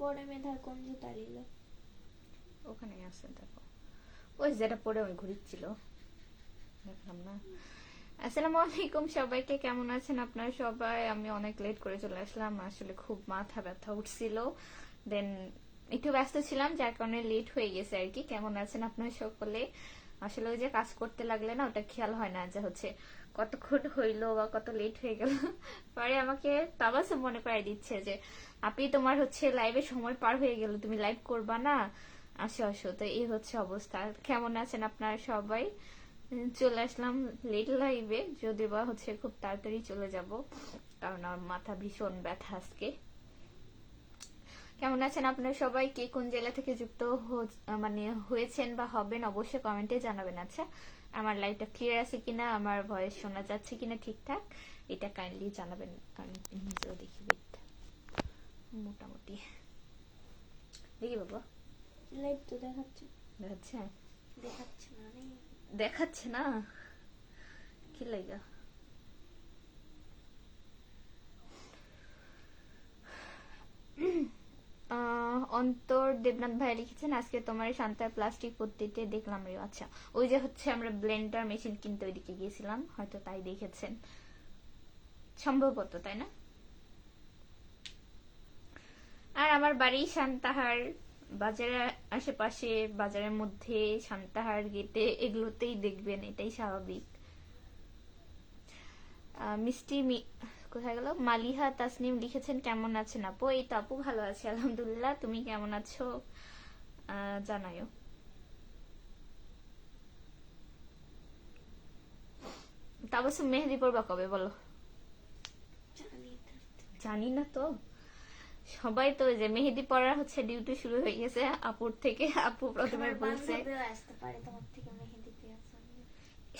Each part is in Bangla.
বড় মেধার কোন জুতা নিল? ওখানে আছে দেখো, ওই যেটা পরে ওই ঘুরিচ্ছিল, দেখলাম না। আসসালামু আলাইকুম সবাইকে, কেমন আছেন আপনারা সবাই? আমি অনেক লেট করে চলে আসলাম, আসলে খুব মাথা ব্যথা উঠছিল, দেন একটু ব্যস্ত ছিলাম, যার কারণে লেট হয়ে গেছে আর কি। কেমন আছেন আপনারা সকলে? আসলে ওই যে কাজ করতে লাগলে না, ওটা খেয়াল হয় না যে হচ্ছে কতক্ষণ হইলো বা কত লেট হয়ে গেল। পরে আমাকে তাবাসে মনে করাই দিচ্ছে যে আপনি তোমার হচ্ছে লাইভে সময় পার হয়ে গেল, তুমি লাইভ করবা না, আসো আসো। তো এই হচ্ছে অবস্থা। কেমন আছেন আপনারা সবাই? চলে আসলাম লেট লাইভে, যদি বা হচ্ছে খুব তাড়াতাড়ি চলে যাব, কারণ আমার মাথা ভীষণ ব্যথা আজকে। কেমন আছেন আপনারা সবাই? কে কোন জেলা থেকে যুক্ত মানে হয়েছেন বা হবেন অবশ্যই কমেন্টে জানাবেন। আচ্ছা, আমার লাইভটা ক্লিয়ার আছে কিনা, আমার ভয়েস শোনা যাচ্ছে কিনা ঠিকঠাক, এটা কাইন্ডলি জানাবেন। আমি নিজেও দেখি, মোটামুটি দেখি বাবা। লাইভ তো দেখাচ্ছে। দেখাচ্ছে? দেখাচ্ছে মানে দেখাচ্ছে না, কি লাগা? অন্তর দেবনাথ ভাই লিখেছেন আজকে তোমার শান্তার প্লাস্টিক পদ্ধতিতে দেখলাম রে। আচ্ছা, ওই যে হচ্ছে আমরা ব্লেন্ডার মেশিন কিনতে ওইদিকে গিয়েছিলাম, হয়তো তাই দেখেছেন সম্ভবত, তাই না? আর আমার বাড়ি সান্তাহার, বাজারের আশেপাশে, বাজারের মধ্যে, সান্তাহার গেটে, এগুলোতেই দেখবেন, এটাই স্বাভাবিক। মিষ্টি কোথায় গেল? মালিহা তাসনিম লিখেছেন কেমন আছেন আপু? এই তো আপু ভালো আছে আলহামদুলিল্লাহ, তুমি কেমন আছো জানাও। তাবসুম মেহেদি পড়বা কবে বলো? জানি না তো। সবাই তো যে মেহেদি পড়ার হচ্ছে ডিউটি শুরু হয়ে গেছে আপুর থেকে, আপু প্রথমে বলছে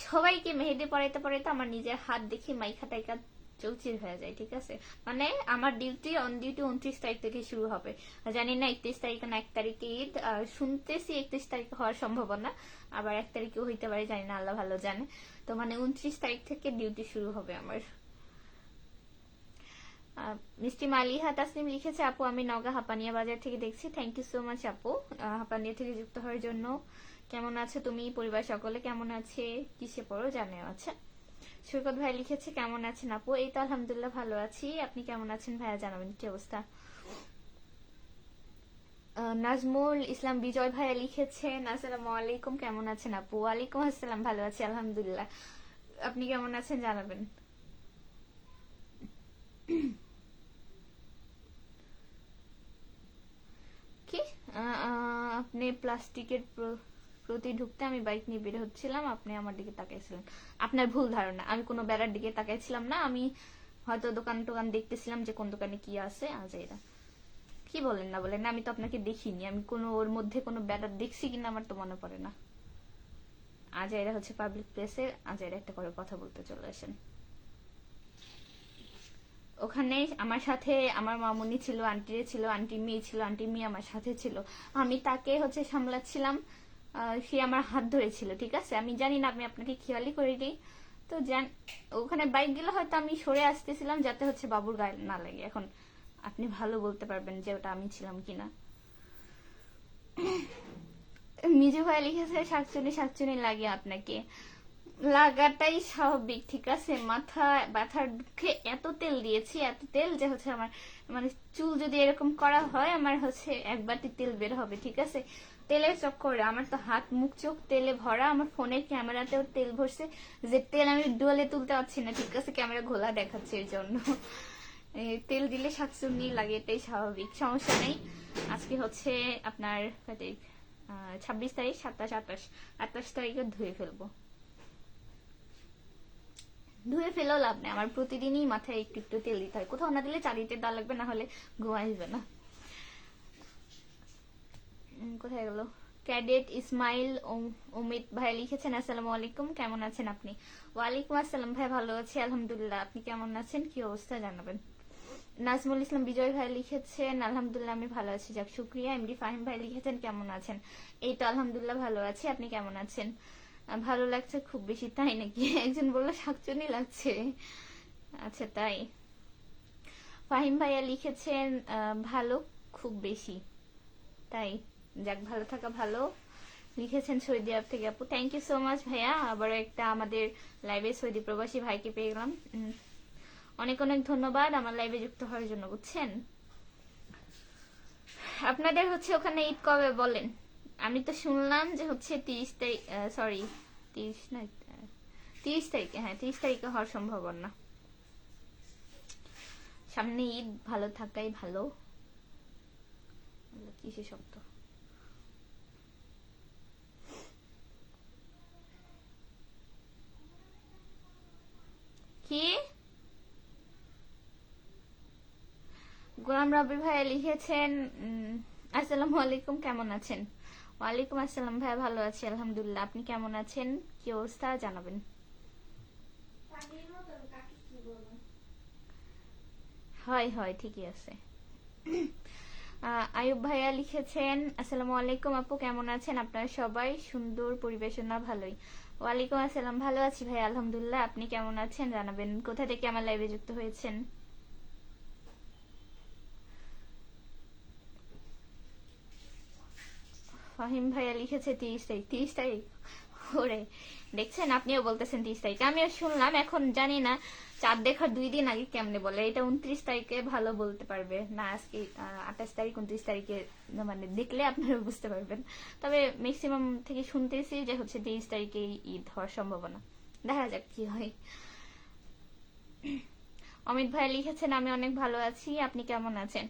সবাইকে মেহেদি পড়াইতে পড়াইতে আমার নিজের হাত দেখি মাইখা টাইকা চৌচির হয়ে যায়, ঠিক আছে? মানে আমার ডিউটি অন ডিউটি 29 তারিখ থেকে শুরু হবে, জানি না 31 তারিখ না 1 তারিখে ঈদ, শুনতেছি 31 তারিখে হওয়ার সম্ভাবনা, আবার 1 তারিখেও হইতে পারে, জানি না, আল্লাহ ভালো জানে। তো মানে 29 তারিখ থেকে ডিউটি শুরু হবে আমার। মিষ্টি মালিহা তাসনিম লিখেছে আপু আমি নওগাঁ হাপানিয়া বাজার থেকে দেখছি। থ্যাংক ইউ সো মাচ আপু হাপানিয়া থেকে যুক্ত হওয়ার জন্য। কেমন আছো তুমি? পরিবার সকলে কেমন আছে? কিসে পড়ো জানেও? আচ্ছা, সৈকত ভাই লিখেছে কেমন আছেন আপু? এই তো আলহামদুলিল্লাহ ভালো আছি, আপনি কেমন আছেন ভাইয়া জানাবেন কি অবস্থা। নাজমুল ইসলাম বিজয় ভাইয়া লিখেছেন আসসালামু আলাইকুম, কেমন আছেন আপু? ওয়ালাইকুম আসসালাম, ভালো আছি আলহামদুলিল্লাহ, আপনি কেমন আছেন জানাবেন। কি আপনি প্লাস্টিকের প্রতি ঢুকতে আমি বাইক নিয়ে বের হচ্ছিলাম, আপনি আমার দিকে তাকাইছিলেন। আপনার ভুল ধারণা, আমি কোনো বেড়ার দিকে তাকাইছিলাম না, আমি হয়তো দোকান টোকান দেখতেছিলাম যে কোন দোকানে কি আছে। আজ এরা কি বলেন না বলেন, আমি তো আপনাকে দেখিনি, আমি কোনো ওর মধ্যে কোনো ব্যাটার দেখছি কিনা আমার তো মনে পড়ে না। আজ এরা হচ্ছে পাবলিক প্লেসে, আজ এরা একটা করে কথা বলতে চলে আসেন। ওখানে আমার সাথে আমার মামুনি ছিল, আন্টিরে ছিল, আন্টির মেয়ে ছিল, আন্টির মেয়ে আমার সাথে ছিল, আমি তাকে হচ্ছে সামলাচ্ছিলাম, সে আমার হাত ধরেছিল, ঠিক আছে? আমি জানি না, আমি আপনাকে খেয়ালই করিনি তো ওখানে বাইক গেলে হয়তো আমি সরে আসতেছিলাম যাতে হচ্ছে বাবুর গায়ে না লাগে। এখন আপনি ভালো বলতে পারবেন যে ওটা আমি ছিলাম কিনা। মিজু ভাই লিখেছে শাকচুনি শাকচুনি লাগে আপনাকে, লাগাটাই স্বাভাবিক, ঠিক আছে? মাথা ব্যথার দুঃখে এত তেল দিয়েছি, এত তেল যে হচ্ছে আমার মানে চুল যদি এরকম করা হয় আমার হচ্ছে এক বাটি তেল বের হবে, ঠিক আছে? তেলের চক্করে আমার তো হাত মুখ চোখ তেলে ভরা, আমার ফোনের ক্যামেরাতেও তেল ভরছে, যে তেল আমি ডুয়ালে তুলতে পারছি না, ঠিক আছে? ক্যামেরা ঘোলা দেখাচ্ছে এর জন্য। তেল দিলে শাকচুন্নি লাগে, এটাই স্বাভাবিক, সমস্যা নেই। আজকে হচ্ছে আপনার 26 তারিখ, 27, 28, 28 তারিখে ধুয়ে ফেলবো। ধুয়ে ফেলেও লাভ নেই, আমার প্রতিদিনই মাথায় একটু একটু তেল দিতে হয়, কোথাও না দিলে চালিতে দেওয়া লাগবে, না হলে ঘুমা আসবে না। কোথায় গেল? ক্যাডেট ইসমাইল অমিত ভাই লিখেছেন আসসালামু আলাইকুম, কেমন আছেন আপনি? ওয়ালাইকুম আসসালাম ভাই, ভালো আছি আলহামদুলিল্লাহ, আপনি কেমন আছেন, কি অবস্থা জানাবেন। নাজমুল ইসলাম বিজয় ভাই লিখেছেন আলহামদুলিল্লাহ আমি ভালো আছি, যাক শুক্রিয়া। এমডি ফাহিম ভাই লিখেছেন কেমন আছেন? এই তো আলহামদুলিল্লাহ ভালো আছি, আপনি কেমন আছেন? ভালো লাগছে খুব বেশি, তাই নাকি? একজন বললো শাকচুনি লাগছে, আচ্ছা তাই। ফাহিম ভাইয়া লিখেছেন ভালো, খুব বেশি, তাই যাক, ভালো থাকা ভালো। লিখেছেন সৌদি আরব থেকে আপু, থ্যাংক ইউ সো মাচ ভাইয়া। আবার একটা আমাদের লাইভে সৌদি প্রবাসী ভাইকে পেয়ে গেলাম, অনেক অনেক ধন্যবাদ আমার লাইভে যুক্ত হওয়ার জন্য, বুঝছেন। আপনাদের হচ্ছে ওখানে ঈদ কবে বলেন? আমি তো শুনলাম যে হচ্ছে 30 তারিখ, সরি 30 না, 30 তারিখে, হ্যাঁ 30 তারিখে হওয়ার সম্ভাবনা। সামনে ঈদ, ভালো থাকাই ভালো। কিসে শব্দ? কি? গোলাম রবি ভাই লিখেছেন আসসালামু আলাইকুম, কেমন আছেন? ওয়ালাইকুম আসসালাম ভাই, ভালো আছি আলহামদুলিল্লাহ, আপনি কেমন আছেন? কি অবস্থা জানাবেন। হয় হয়, ঠিকই আছে। আয়ুব ভাইয়া লিখেছেন আসসালামু আলাইকুম আপু, কেমন আছেন আপনারা সবাই? সুন্দর পরিবেশনা, ভালোই। ওয়ালাইকুম আসসালাম, ভালো আছি ভাই আলহামদুলিল্লাহ, আপনি কেমন আছেন জানাবেন। কোথা থেকে আমার লাইভে যুক্ত হয়েছেন? ফাহিম ভাইয়া লিখেছে 30 তারিখ। 30 তারিখ? ওরে, দেখছেন আপনিও বলতেছেন 30 তারিখ, আমিও শুনলাম। এখন জানি না চাঁদ দেখার 2 দিন আগে কেমনে বলে, এটা 29 তারিখে ভালো বলতে পারবে না, আজকে 28 তারিখ, 29 তারিখে মানে দেখলে আপনারা বুঝতে পারবেন। তবে ম্যাক্সিমাম থেকে শুনতেছি যে হচ্ছে 23 তারিখে ঈদ হওয়ার সম্ভাবনা, দেখা যাক কি হয়। অমিত ভাই লিখেছেন আমি অনেক ভালো আছি, আপনি কেমন আছেন?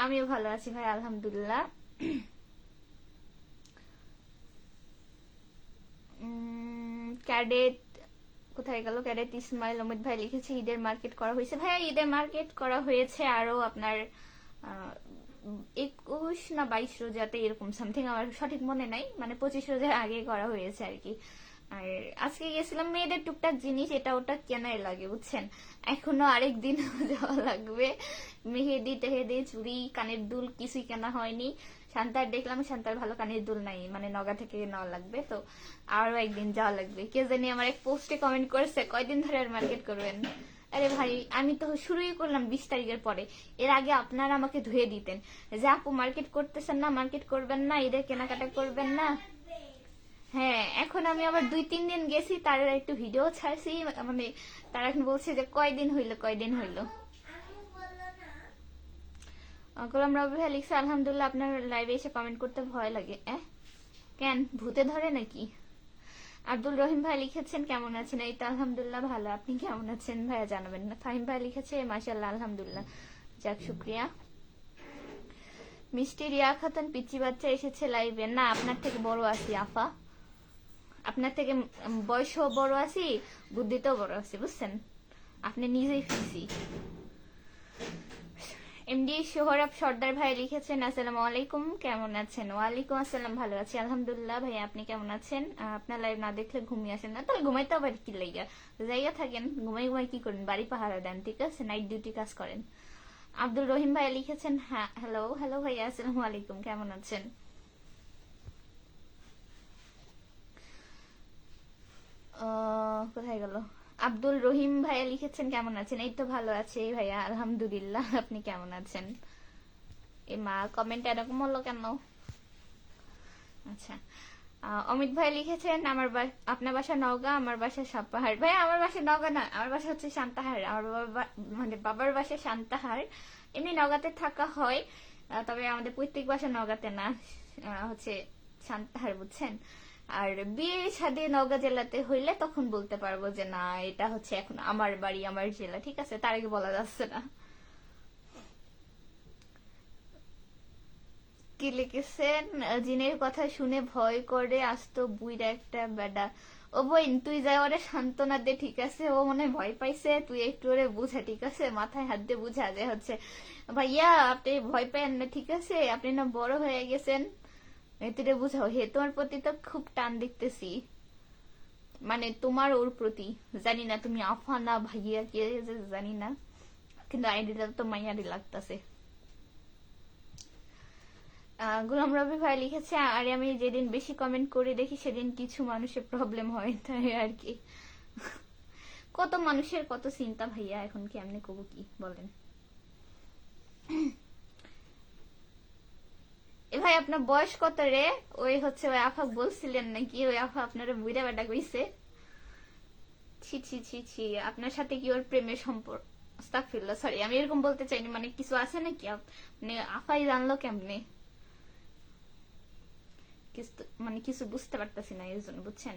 আমিও ভালো আছি ভাই আলহামদুলিল্লাহ। ক্যাডেট কোথায় গেল? ক্যাডেট ইসমাইল অমিত ভাই লিখেছে ঈদের মার্কেট করা হয়েছে। ভাইয়া ঈদের মার্কেট করা হয়েছে আরো আপনার 21 না 22 রোজাতে, এরকম সামথিং, আমার সঠিক মনে নাই, মানে 25 রোজার আগে করা হয়েছে আর কি। আর আজকে গেছিলাম মেয়েদের টুকটাক জিনিস এটা ওটা কেনাই লাগে, বুঝছেন। এখনো আরেকদিন যাওয়া লাগবে। মেহেদি টেহেদি, চুড়ি, কানের দুল কিছুই কেনা হয়নি। শান্তার দেখলাম, শান্তার ভালো কানের দুল নাই, মানে নগা থেকে নেওয়া লাগবে, তো আরো একদিন যাওয়া লাগবে। কে জানি আমার এক পোস্টে কমেন্ট করেছে কয়দিন ধরে আর মার্কেট করবেন। আরে ভাই, আমি তো শুরুই করলাম 20 তারিখের পরে। এর আগে আপনারা আমাকে ধুয়ে দিতেন যে আপু মার্কেট করতেছেন না, মার্কেট করবেন না, ঈদের কেনাকাটা করবেন না। হ্যাঁ, এখন আমি আবার 2-3 দিন গেছি, তার একটু ভিডিও ছাড়ছি, মানে তারা এখন বলছে যে কয়দিন হইলো কয়দিন হইলো। গোলাম রবি ভাই লিখছে আলহামদুলিল্লাহ, আপনার লাইভে এসে কমেন্ট করতে ভয় লাগে। কেন, ভূতে ধরে নাকি? আব্দুল রহিম ভাই লিখেছেন কেমন আছেন? এই তো আলহামদুলিল্লাহ ভালো, আপনি কেমন আছেন ভাইয়া জানাবেন না। ফাহিম ভাই লিখেছে মাশাআল্লাহ আলহামদুলিল্লাহ, যাক শুক্রিয়া। মিষ্টি রিয়া খাতুন পিচ্চি বাচ্চা এসেছে লাইভে। না, আপনার থেকে বড় আছি আফা, আপনার থেকে বয়সও বড় আছি, বুদ্ধিতেও বড় আছি, বুঝছেন। আপনি নিজেই ফিসি। এমডি সোহরাব সর্দার ভাই লিখেছেন আসসালামু আলাইকুম, কেমন আছেন? ওয়ালাইকুম আসসালাম, ভালো আছি আলহামদুলিল্লাহ ভাই, আপনি কেমন আছেন? আপনার লাইভ না দেখলে ঘুমিয়ে আসেন না, তাহলে ঘুমাইতে আবার কি লাইগা? জায়গা থাকেন, ঘুমাই ঘুমাই কি করেন? বাড়ি পাহারা দেন, ঠিক আছে, নাইট ডিউটি কাজ করেন। আব্দুল রহিম ভাই লিখেছেন হ্যাঁ, হ্যালো হ্যালো ভাইয়া, আসসালামু আলাইকুম, কেমন আছেন? কোথায় গেল? আব্দুল রহিম ভাইয়া লিখেছেন কেমন আছেন? এই তো ভালো আছে ভাইয়া আলহামদুলিল্লাহ, আপনি কেমন আছেন? এ মা, কমেন্ট এরকম হলো কেন? আচ্ছা, অমিত ভাই লিখেছেন আমার আপনার বাসা নওগাঁ, আমার বাসা সাপাহার। ভাই আমার বাসা নওগাঁ না, আমার বাসা হচ্ছে শান্তাহার। আমার মানে বাবার বাসা শান্তাহার। এমনি নওগাঁতে থাকা হয়, তবে আমাদের পৈতৃক বাসা নওগাঁতে না, হচ্ছে শান্তাহার, বুঝছেন। আর বিয়ে শাদী নওগাঁ জেলাতে হইলে তখন বলতে পারবো যে না, এটা হচ্ছে এখন আমার বাড়ি, আমার জেলা, ঠিক আছে, তার আগে বলা যাচ্ছে না। কি লিখেছেন? জিনের কথা শুনে ভয় করে আসতো বুইরা একটা বেডা। ও বোন, তুই যাই ওরে সান্ত্বনা দে, ঠিক আছে, ও মনে ভয় পাইছে, তুই একটু ওরে বুঝা, ঠিক আছে, মাথায় হাত দিয়ে বুঝা যে হচ্ছে ভাইয়া আপনি ভয় পেন না, ঠিক আছে, আপনি না বড় হয়ে গেছেন, তুই বুঝাও, হে তোমার প্রতি তো খুব টান দেখতেছি, মানে তোমার ওর প্রতি। জানি না তুমি আফা না ভাইয়া কে জানি না, কিন্তু আইডিটা তো মাইয়ারি লাগতেছে। গোলাম রবি ভাই লিখেছে আরে আমি যেদিন বেশি কমেন্ট করে দেখি সেদিন কিছু মানুষের প্রবলেম হয়, তাই আর কি। কত মানুষের কত চিন্তা ভাইয়া, এখন কি এমনি কব কি বলেন। আপনার বয়স কত রে? ওই হচ্ছে ওই আফা বলছিলেন নাকি ওই আফা আপনারা বুইড়া বেটা কইছে? ছি ছি ছি ছি, আপনার সাথে কি ওর প্রেমের সম্পর্ক? আস্তাগফিরুল্লাহ, সরি আমি এরকম বলতে চাইনি, মানে কিছু আছে নাকি মানে আফাই জানলো কেমনে? মানে কিছু বুঝতে পারতেছি না এর জন্য, বুঝছেন?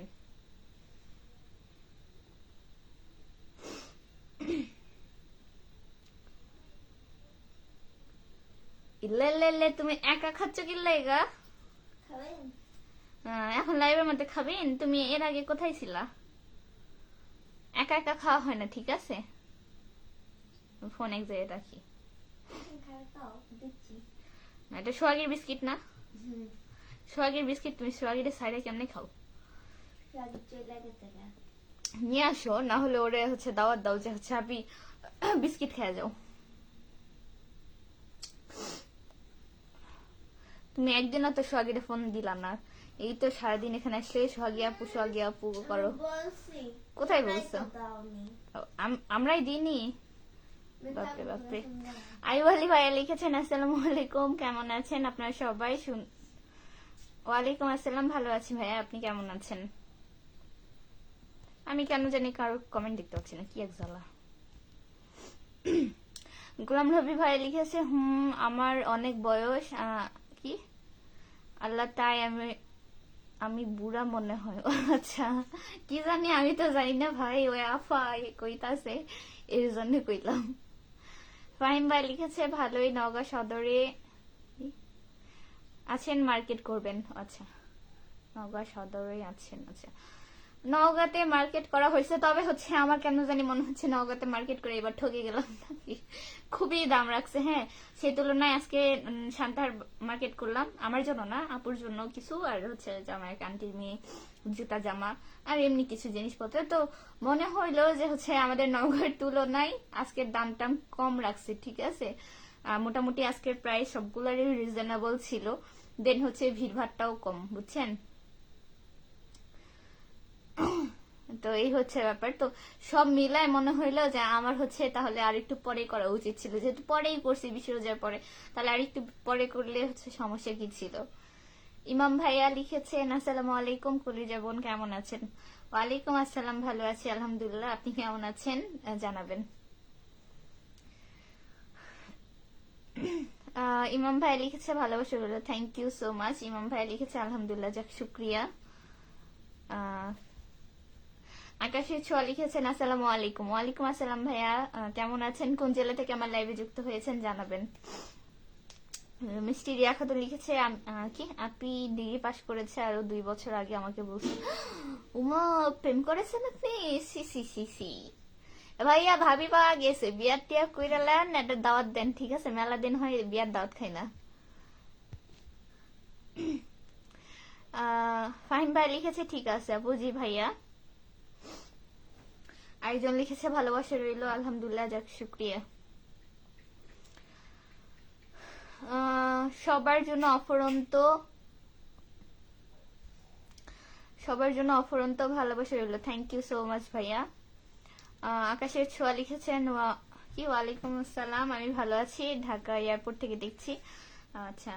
ইল্লে তুমি একা খাচ্ছ কি লাইগা? খাবেন? এখন লাইভের মধ্যে খাবেন? তুমি এর আগে কোথায় ছিলা? একা একা খাওয়া হয় না, ঠিক আছে? ফোন এক জায়গায় রাখি। খাও দিচ্ছি। না, এটা সোহাগের বিস্কিট না? সোহাগের বিস্কিট, তুমি সোহাগের সাইডে কেমনে খাও? নিয়ে আসো, না হলে ওরে হচ্ছে দাওয়াত দাও যে হচ্ছে আপনি বিস্কিট খেয়ে যাও। তুমি একদিনও তো সোহাগিরে ফোন দিলা না, এই তো সারাদিন এখানে আসলে সোহাগী আপু করো। কোথায় বলছো? আমরাই দিইনি। বাপরে বাপরে। আইয়ুব আলী ভাইয়া লিখেছেন আসসালামু আলাইকুম, কেমন আছেন আপনারা সবাই? ওয়ালাইকুম আসসালাম, ভালো আছি ভাইয়া, আপনি কেমন আছেন? আমি কেন জানি কারো কমেন্ট দেখতে পাচ্ছি না, কি এক জ্বালা। গোলাম রবি ভাইয়া লিখেছে আমার অনেক বয়স, কি আল্লাহ তাই আমি বুড়া মনে হয়। আচ্ছা, কি জানি, আমি তো জানি না ভাই, ওই আফা কইতাছে এর জন্য কইলাম। ফাহিম ভাই লিখেছে ভালোই, নওগাঁ সদরে আছেন, মার্কেট করবেন। আচ্ছা, নওগাঁ সদরে আছেন। আচ্ছা, নওগাঁতে মার্কেট করা হয়েছে, তবে হচ্ছে আমার কেন জানি মনে হচ্ছে নওগাঁতে মার্কেট করে এবার ঠকে গেলাম নাকি। খুবই দাম রাখছে, হ্যাঁ, সেই তুলনায় আজকে শান্তার মার্কেট করলাম, আমার জন্য না, আপুর জন্য কিছু, আর হচ্ছে জামাই আন্টির মেয়ে জুতা জামা আর এমনি কিছু জিনিসপত্র। তো মনে হইলো যে হচ্ছে আমাদের নওগাঁর তুলনায় আজকের দাম টাম কম রাখছে, ঠিক আছে। মোটামুটি আজকের প্রাইস সবগুলোরই রিজনেবল ছিল, দেন হচ্ছে ভিড়ভাড়টাও কম, বুঝছেন? তো এই হচ্ছে ব্যাপার। তো সব মিলায় মনে হইলো যে আমার হচ্ছে তাহলে আর একটু পরে করা উচিত ছিল, যেহেতু পরেই করছি বিশ্ব রোজার পরে, তাহলে আর একটু পরে করলে হচ্ছে সমস্যা কি ছিল। ইমাম ভাইয়া লিখেছেন আসসালামু আলাইকুম, কলিজা বোন কেমন আছেন? ওয়ালাইকুম আসসালাম, ভালো আছি আলহামদুলিল্লাহ, আপনি কেমন আছেন জানাবেন। ইমাম ভাই লিখেছে ভালোবাসা রইল, থ্যাংক ইউ সো মাচ। ইমাম ভাই লিখেছে আলহামদুলিল্লাহ, যাক শুক্রিয়া। আকাশের ছোঁয়া লিখেছেন আসসালামু আলাইকুম। ওয়ালাইকুম আসসালাম ভাইয়া, কেমন আছেন? কোন জেলা থেকে আমার লাইভে যুক্ত হয়েছেন জানাবেন। মিষ্টি রিয়া খাতুন লিখেছে কি আপনি ডিগ্রি পাশ করেছে আরো 2 বছর আগে আমাকে বলছে। উমা, প্রেম করেছেন আপনি? সি সি সি সি। ভাইয়া ভাবি পাওয়া গেছে, বিয়ার টিয়া কইরালেন, একটা দাওয়াত দেন, ঠিক আছে? মেলা দিন হয় বিয়ার দাওয়াত খাই না। ফাহিম ভাই লিখেছে ঠিক আছে আপু, জি ভাইয়া। আরেকজন লিখেছে ভালোবাসা রইল, আলহামদুলিল্লাহ, যাক শুক্রিয়া। সবার জন্য অফরন্ত ভালোবাসা রইল, থ্যাংক ইউ সো মাচ ভাইয়া। আকাশের ছোঁয়া লিখেছেন কি ওয়ালাইকুম আসসালাম, আমি ভালো আছি, ঢাকা এয়ারপোর্ট থেকে দেখছি। আচ্ছা,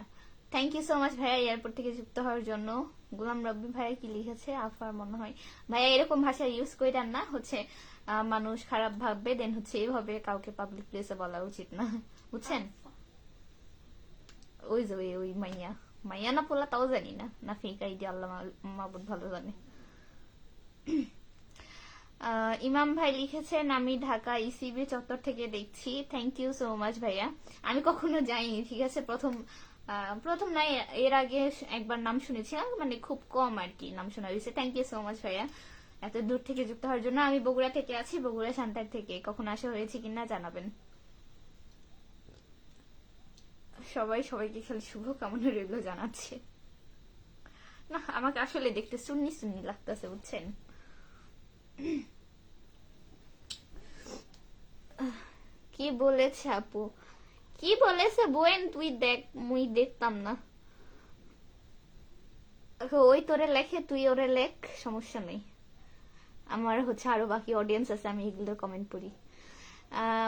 থ্যাংক ইউ সো মাচ ভাইয়া এয়ারপোর্ট থেকে যুক্ত হওয়ার জন্য। গোলাম রব্বি ভাইয়া কি লিখেছে আফার মনে হয়। ভাইয়া এরকম ভাষা ইউজ কইরান না, হচ্ছে মানুষ খারাপ ভাববে, দেন হচ্ছে এইভাবে কাউকে পাবলিক প্লেসে বলা উচিত না, বুঝছেন? ওই যে ওই মাইয়া না পোলা তাও জানি না, না ফেক আইডি, আল্লাহ মাহবুদ ভালো জানে। ইমাম ভাই লিখেছেন আমি ঢাকা ইসিবি চত্বর থেকে দেখছি, থ্যাংক ইউ সো মাচ ভাইয়া। আমি কখনো যাইনি, ঠিক আছে, প্রথম নাই, এর আগে একবার নাম শুনেছিলাম, মানে খুব কম আর কি নাম শোনা হয়েছে। থ্যাংক ইউ সো মাচ ভাইয়া এত দূর থেকে যুক্ত হওয়ার জন্য। আমি বগুড়া থেকে আছি, বগুড়া শান্তার থেকে, কখন আসা হয়েছে কিনা জানাবেন। সবাইকে খালি শুভ কামনা রইল জানাচ্ছে। না, আমাকে আসলে দেখতে সুন্নি সুন্নি লাগতেছে, বুঝছেন? কি বলেছে আপু, কি বলেছে বোন? তুই দেখ, মুই দেখতাম না। ওই তোরে লেখে, তুই ওরে লেখ, সমস্যা নেই। আমার হচ্ছে আরো বাকি অডিয়েন্স আছে, আমি এগুলো কমেন্ট পড়ি।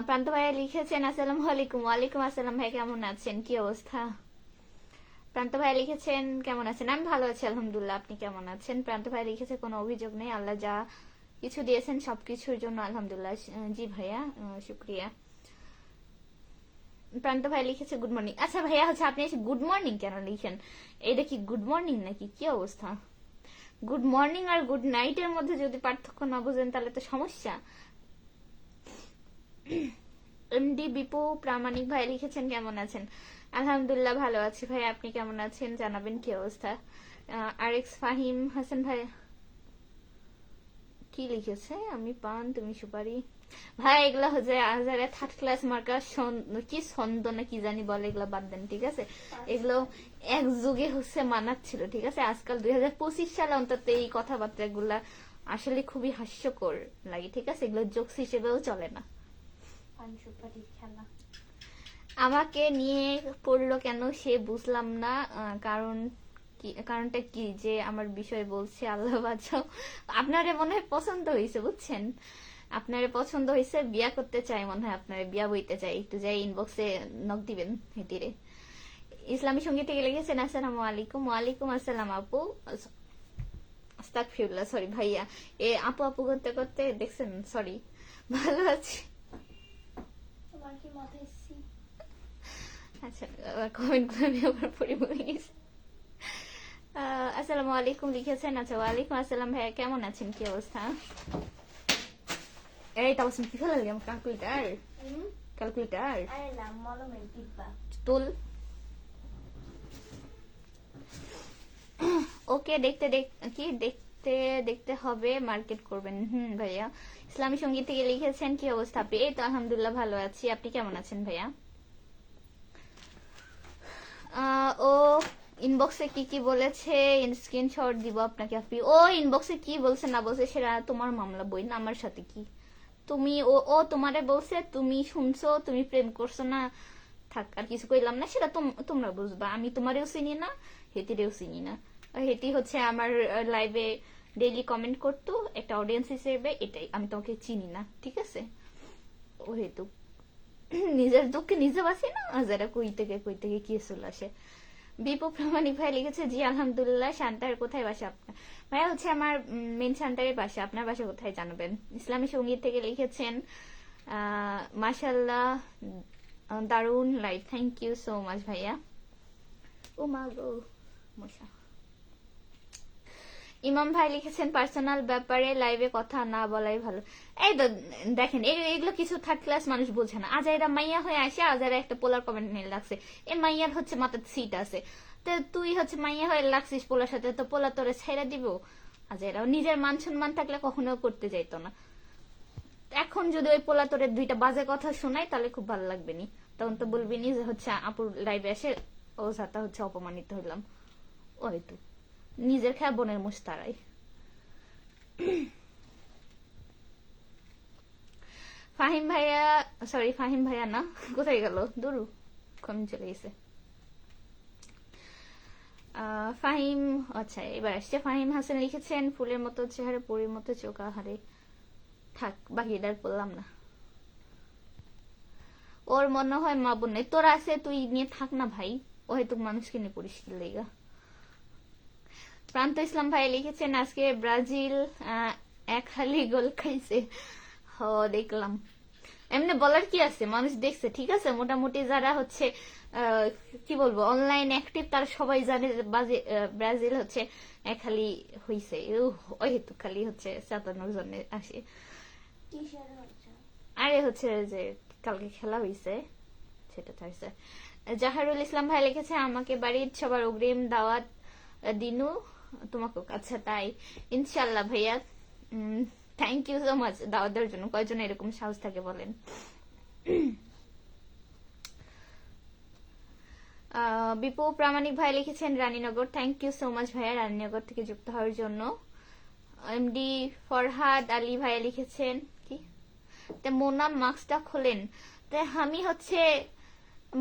প্রান্ত ভাইয়া লিখেছেন আসসালামু আলাইকুম। ওয়ালাইকুম আসসালাম ভাই, কেমন আছেন? কি অবস্থা? প্রান্ত ভাই লিখেছেন কেমন আছেন? আমি ভালো আছি আলহামদুলিল্লাহ, আপনি কেমন আছেন? প্রান্ত ভাই লিখেছে কোনো অভিযোগ নেই, আল্লাহ যা কিছু দিয়েছেন সবকিছুর জন্য আলহামদুলিল্লাহ। জি ভাইয়া, শুক্রিয়া। প্রান্ত ভাই লিখেছে গুড মর্নিং। আচ্ছা ভাইয়া, হচ্ছে আপনি এসে গুড মর্নিং কেন লিখেন? এটা কি গুড মর্নিং নাকি? কি অবস্থা? গুড মর্নিং আর গুড নাইটের মধ্যে যদি পার্থক্য না বুঝেন তাহলে তো সমস্যা। এমডি বিপু প্রামাণিক ভাই লিখেছেন কেমন আছেন? আলহামদুলিল্লাহ ভালো আছি ভাই, আপনি কেমন আছেন জানাবেন কি অবস্থা। আর এক্স ফাহিম হাসান ভাই কি লিখেছে? আমি পান তুমি সুপারি। ভাই এগুলা হচ্ছে আজারে থার্ড ক্লাস মার্কার কি ছন্দ না কি জানি বলে, এগুলা বাদ দেন ঠিক আছে। এগুলো এক যুগে হচ্ছে মানাচ্ছিল ঠিক আছে, আজকাল 2025 সালে অন্তত এই কথাবার্তা গুলা আসলে খুবই হাস্যকর লাগে ঠিক আছে, এগুলো জোকস হিসেবেও চলে না। খেলা আমাকে নিয়ে পড়লো কেন সে বুঝলাম না, কারণ কারণটা কি যে আমার বিষয় বলছে আল্লাহ বাঁচাও। আপনারে মনে হয় পছন্দ হয়েছে বুঝছেন, আপনারে পছন্দ হয়েছে, বিয়া করতে চাই মনে হয়, আপনারে বিয়া বইতে চাই, একটু যাই ইনবক্সে নক দিবেন হেটিরে। ইসলামী সঙ্গীত থেকে লিখেছেন আসসালামু আলাইকুম। ওয়ালাইকুম আসসালাম আপু, আস্তাগফিরুল্লাহ, সরি ভাইয়া, এ আপু আপু করতে করতে দেখছেন, সরি। ভালো আছি। তোমার কি মাথায় সি? আচ্ছা, কমেন্ট করে আমি আবার পড়ে বলে গেছি। আসসালামু আলাইকুম লিখেছেন। আচ্ছা, ওয়ালাইকুম আসসালাম ভাইয়া, কেমন আছেন, কি অবস্থা? এই তাবসম কি ফেলালি আমার ক্যালকুলেটার? ক্যালকুলেটার আরে না, মলমের ডিব্বা। তুল। ওকে, দেখতে কি দেখতে দেখতে হবে, মার্কেট করবেন। ভাইয়া। ইসলামী সঙ্গীত থেকে লিখেছেন কি অবস্থা আপনি? এই তো আলহামদুলিল্লাহ ভালো আছি, আপনি কেমন আছেন ভাইয়া? ও ইনবক্সে কি কি বলেছে স্ক্রিনশট দিব আপনাকে। আপনি ও ইনবক্সে কি বলছে না বলছে সেটা তোমার মামলা, বই না আমার সাথে কি। তুমি ও ও তোমারে বলছে, তুমি শুনছো, তুমি প্রেম করছো না, থাক আর কিছু কইলাম না, সেটা তোমরা বুঝবা। আমি তোমারেও চিনি না, হেতিরেও চিনি না। হেতি হচ্ছে আমার লাইভে ডেইলি কমেন্ট করতো একটা অডিয়েন্স হিসেবে, এটাই, আমি তোমাকে চিনি না ঠিক আছে। ও হেতু নিজের দুঃখে নিজে বাঁচি না, যারা কই থেকে কি চলে আসে। বিপু প্রামাণিক ভাই লিখেছে জি আলহামদুলিল্লাহ। শান্তার কোথায় বাসা আপনার? ভাইয়া হচ্ছে আমার মেন শান্তারের বাসা, আপনার বাসা কোথায় জানাবেন। ইসলামী সঙ্গীত থেকে লিখেছেন মাশাল্লাহ দারুন live, thank you so much ভাইয়া। ও মা গো মশা। ইমাম ভাই লিখেছেন পার্সোনাল ব্যাপারে লাইভে কথা না বলাই ভালো। এই তো দেখেন, এগুলো কিছু থার্ড ক্লাস মানুষ বোঝে না। আজাইরা মাইয়া হয়ে আসে, আজাইরা একটা পোলার কমেন্ট নিয়ে লাগছে, এ মাইয়ার হচ্ছে মাথার সিট আছে, তো তুই হচ্ছে মাইয়া হয়ে লাগছিস পোলার সাথে, তো পোলা তোরে ছেড়ে দিব? আজাইরা নিজের মান সম্মান থাকলে কখনো করতে যাইতো না। এখন যদি ওই পোলা তোরে দুইটা বাজে কথা শোনাই তাহলে খুব ভালো লাগবে নি, তখন তো বলবি নি যে হচ্ছে আপুর লাইভে এসে ও সাথে হচ্ছে অপমানিত হইলাম। ও হয়তো নিজের খেয়া বোনের মুখ তারাই। ফাহিম ভাইয়া, সরি ফাহিম ভাইয়া না, কোথায় গেল দুরু, কমে চলে গেছে। ফাহিম, আচ্ছা এবার আসছে। ফাহিম হাসান লিখেছেন ফুলের মতো চেহারা পরীর মতো চোখ, আহারে থাক বাকি আর বললাম না। ওর মনে হয় মা বোন নেই, তোর আছে তুই নিয়ে থাক না ভাই, ও হয়তো মানুষকে নিয়ে পরিষ্কার লেগা। প্রান্ত ইসলাম ভাই লিখেছেন আজকে ব্রাজিল এক হালি গোল খাইছে। হ দেখলাম, এমনি বলার কি আছে, মানুষ দেখছে ঠিক আছে, মোটামুটি যারা হচ্ছে কি বলবো অনলাইন অ্যাক্টিভ তারা সবাই জানে যে ব্রাজিল হচ্ছে এক হালি হইছে, ওই হেতু খালি হচ্ছে 57 জনে আসে। আরে হচ্ছে যে কালকে খেলা হইছে সেটা থাকছে। জাহারুল ইসলাম ভাই লিখেছে আমাকে বাড়ির সবার অগ্রিম দাওয়াত দিনু তোমাকে। আচ্ছা তাই, ইনশাল্লাহ ভাইয়া, থ্যাংক ইউ সো মাচ দাওয়াত দেওয়ার জন্য। কয়জন এরকম সাহস থাকে বলেন। বিপু প্রামাণিক ভাই লিখেছেন Raninagar, thank you so much ভাইয়া রানীনগর থেকে যুক্ত হওয়ার জন্য। এমডি ফরহাদ আলী ভাইয়া লিখেছেন কি মোনা মাস্কটা খোলেন, তাই আমি হচ্ছে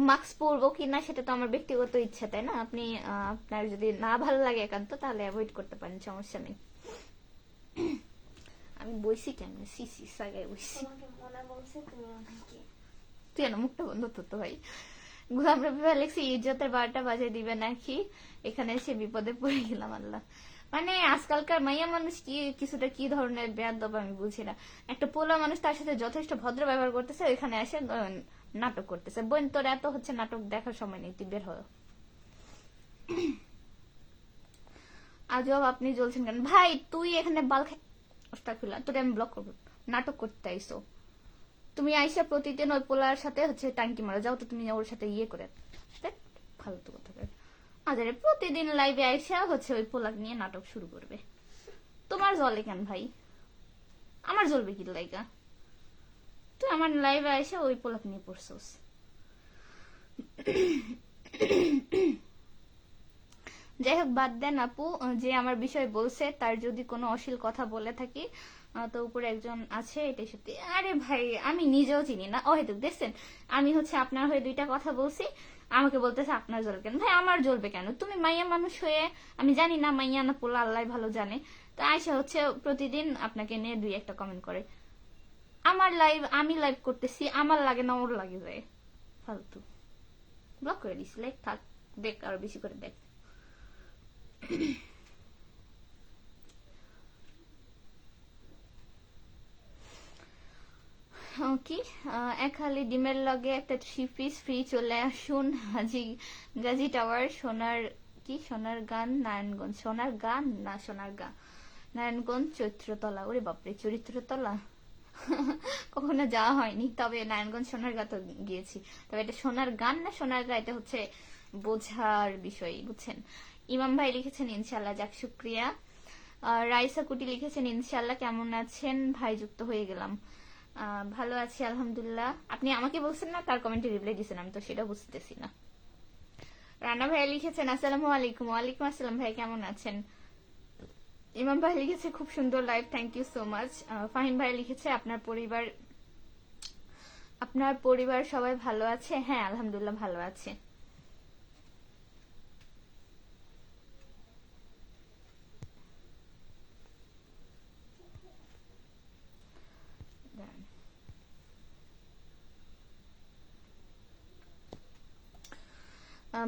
মাস্ক পরবো কিনা সেটা তো আমার ব্যক্তিগত ইচ্ছা তাই না, আপনি আপনার যদি না ভালো লাগে একান্ত তাহলে অ্যাভয়েড করতে পারেন, সমস্যা নেই। আমি বইছি কেমন সিসি সাগায় বইছি, তুই না মুখটা বন্ধ তো ভাই। গোলাম রবি ভাই লিখছে ইজ্জতের 12টা বাজে দিবে নাকি, এখানে এসে বিপদে পড়ে গেলাম আল্লাহ। মানে আজকালকার মাইয়া মানুষ কি কিছুটা কি ধরনের বেয়াদব আমি বুঝি না। একটা পোলা মানুষ তার সাথে যথেষ্ট ভদ্র ব্যবহার করতেছে, এখানে এসে নাটক করতেছে। বোন তোর এত হচ্ছে নাটক দেখার সময় নেই, তুই বের হয়। আজব আপনি জ্বলছেন কেন ভাই? তুই এখানে বাল খাই তোরে আমি ব্লক করবো। নাটক করতে আইসো তুমি, আইসা প্রতিদিন ওই পোলার সাথে হচ্ছে টাঙ্কি মারা যাও তো, তুমি ওর সাথে ইয়ে করে ফালতু কথা। আজারে প্রতিদিন লাইভে আইসা হচ্ছে ওই পোলাক নিয়ে নাটক শুরু করবে। তোমার জ্বলে কেন ভাই? আমার জ্বলবে কি লাইগা? তুই আমার লাইভে আইসা ওই পোলাক নিয়ে পড়ছস। যাই হোক বাদ দেন আপু, যে আমার বিষয় বলছে তার যদি কোনো অশ্লীল কথা বলে থাকি তো উপরে একজন আছে, এটাই সত্যি। আরে ভাই আমি নিজেও চিনি না, ও হয়তো দেখছেন আমি হচ্ছে আপনার হয়ে 2টা কথা বলছি, আমাকে বলতেছে আপনার জ্বল কেন। ভাই আমার জ্বলবে কেন? তুমি মাইয়া মানুষ হয়ে, আমি জানি না মাইয়া না পোলা, আল্লাহ ভালো জানে, তো আয়সা হচ্ছে প্রতিদিন আপনাকে নিয়ে 2-1টা কমেন্ট করে। আমার লাইভ আমি লাইভ করতেছি, আমার লাগে না ওর লাগে যায়, ফালতু। ব্লক করে দিছি, লাইক থাক, দেখ আরো বেশি করে দেখ। কি এক হালি ডিমের লগে একটা 3 পিস ফ্রি চলে আসুন গাজী টাওয়ার সোনার গান নারায়ণগঞ্জ, সোনার গান না সোনার গা নারায়ণগঞ্জ চৈত্রতলা। ওরে বাপরে চরিত্রতলা কখনো যাওয়া হয়নি, তবে নারায়ণগঞ্জ সোনার গা তো গিয়েছি। তবে এটা সোনার গান না সোনার গা এটা হচ্ছে বোঝার বিষয়, বুঝছেন। ইমাম ভাই লিখেছেন ইনশাল্লাহ, যাক শুক্রিয়া। রাইসা কুটি লিখেছেন ইনশাল্লাহ, কেমন আছেন ভাই? যুক্ত হয়ে গেলাম। ভালো আছি আলহামদুলিল্লাহ। আপনি আমাকে বলছেন না, তার কমেন্টে রিপ্লাই দিচ্ছেন, আমি তো সেটা বুঝতেছি না। রানা ভাই লিখেছেন আসসালামু আলাইকুম। ওয়ালাইকুম আসসালাম ভাই, কেমন আছেন? ইমাম ভাই লিখেছে খুব সুন্দর live, thank you so much. Fahim ভাই লিখেছে আপনার পরিবার সবাই ভালো আছে? হ্যাঁ আলহামদুলিল্লাহ ভালো আছে।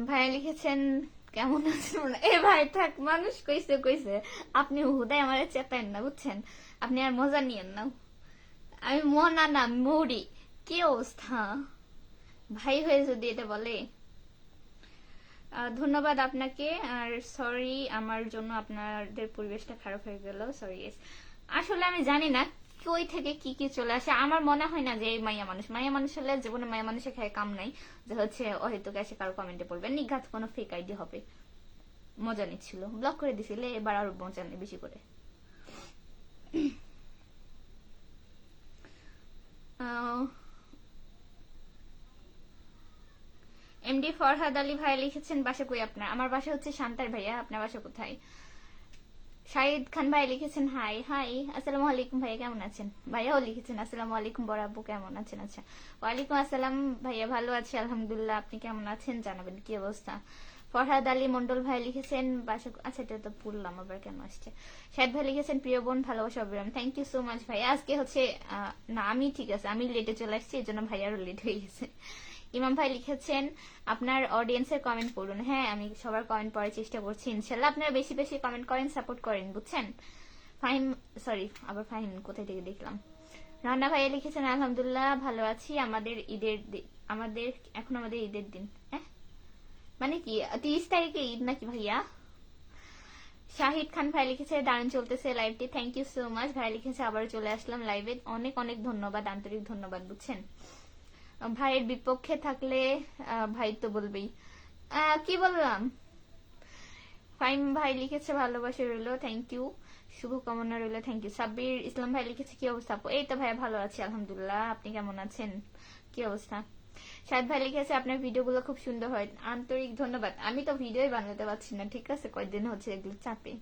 ভাই লিখেছেন কেমন আছেন? এ ভাই থাক, মানুষ কইছে আপনি হুদাই আমার চেপেন না, বুঝছেন। আপনি আর মজা নিয়েন না। আমি মনা না মরি। কি অবস্থা ভাই হয়ে যদি এটা বলে। ধন্যবাদ আপনাকে, আর সরি আমার জন্য আপনাদের পরিবেশটা খারাপ হয়ে গেল, সরি। আসলে আমি জানি না কই থেকে কি কি চলে আসে। আমার মনে হয় না যে এই মাইয়া মানুষ হলে জীবনে মাইয়া মানুষের খায় কাম নাই, যে হচ্ছে অহেতুক এসে কারো কমেন্টে পড়বে, নিঘাত কোনো ফেক আইডি হবে। মজা নিচ্ছিল, ব্লক করে দিছিলে, এবার আরো মজা নেই বেশি করে। এমডি ফরহাদ আলী ভাই লিখেছেন বাসা কই আপনার? আমার বাসা হচ্ছে শান্তার ভাইয়া, আপনার বাসা কোথায়? শাহিদ খান ভাই লিখেছেন হাই হাই আসসালামু আলাইকুম ভাইয়া, কেমন আছেন? ভাইয়াও লিখেছেন আসসালামু আলাইকুম বড় আব্বু, কেমন আছেন? আচ্ছা ওয়ালাইকুম আসসালাম ভাইয়া, ভালো আছি আলহামদুলিল্লাহ, আপনি কেমন আছেন জানাবেন কি অবস্থা। ফরহাদ আলী মন্ডল ভাই লিখেছেন বাসা, আচ্ছা এটা তো পড়লাম, আবার কেন আসছে। শাহিদ ভাই লিখেছেন প্রিয় বোন ভালোবাসা অবিরাম, থ্যাংক ইউ সো মাচ ভাই। আজকে হচ্ছে না আমি ঠিক আছে, আমি লেটে চলে আসছি, এই জন্য ভাইয়ারও লেট হয়ে গেছে। ইমাম ভাই লিখেছেন আপনার অডিয়েন্সের কমেন্ট পড়ুন। হ্যাঁ আমি সবার কমেন্ট পড়ার চেষ্টা করছি ইনশাল্লাহ, আপনারা বেশি বেশি কমেন্ট করেন, সাপোর্ট করেন, বুঝছেন। ফাহিম সরি আবার ফাহিম কোথায় থেকে দেখলাম। রান্না ভাইয়া লিখেছেন আলহামদুলিল্লাহ ভালো আছি, আমাদের ঈদের দিন। হ্যাঁ মানে কি 30 তারিখে ঈদ নাকি ভাইয়া? শাহিদ খান ভাই লিখেছে দারুণ চলতেছে লাইভটি, থ্যাংক ইউ সো মাচ। ভাই লিখেছে আবার চলে আসলাম লাইভে, অনেক অনেক ধন্যবাদ, আন্তরিক ধন্যবাদ, বুঝছেন। ভাইয়ের বিপক্ষে থাকলে ভাই তো বলবেই। কি বললাম? ফাইম ভাই লিখেছে ভালোবাসা রইলো, থ্যাংক ইউ, শুভকামনা রইলো, থ্যাংক ইউ। সাব্বির ইসলাম ভাই লিখেছে কি অবস্থা? এই তো ভাইয়া ভালো আছি আলহামদুলিল্লাহ, আপনি কেমন আছেন? কি অবস্থা? শাহিদ ভাই লিখেছে আপনার ভিডিওগুলো খুব সুন্দর হয়, আন্তরিক ধন্যবাদ। আমি তো ভিডিওই বানাতে পারছি না, ঠিক আছে, কয়েকদিন হচ্ছে এগুলো চাপে।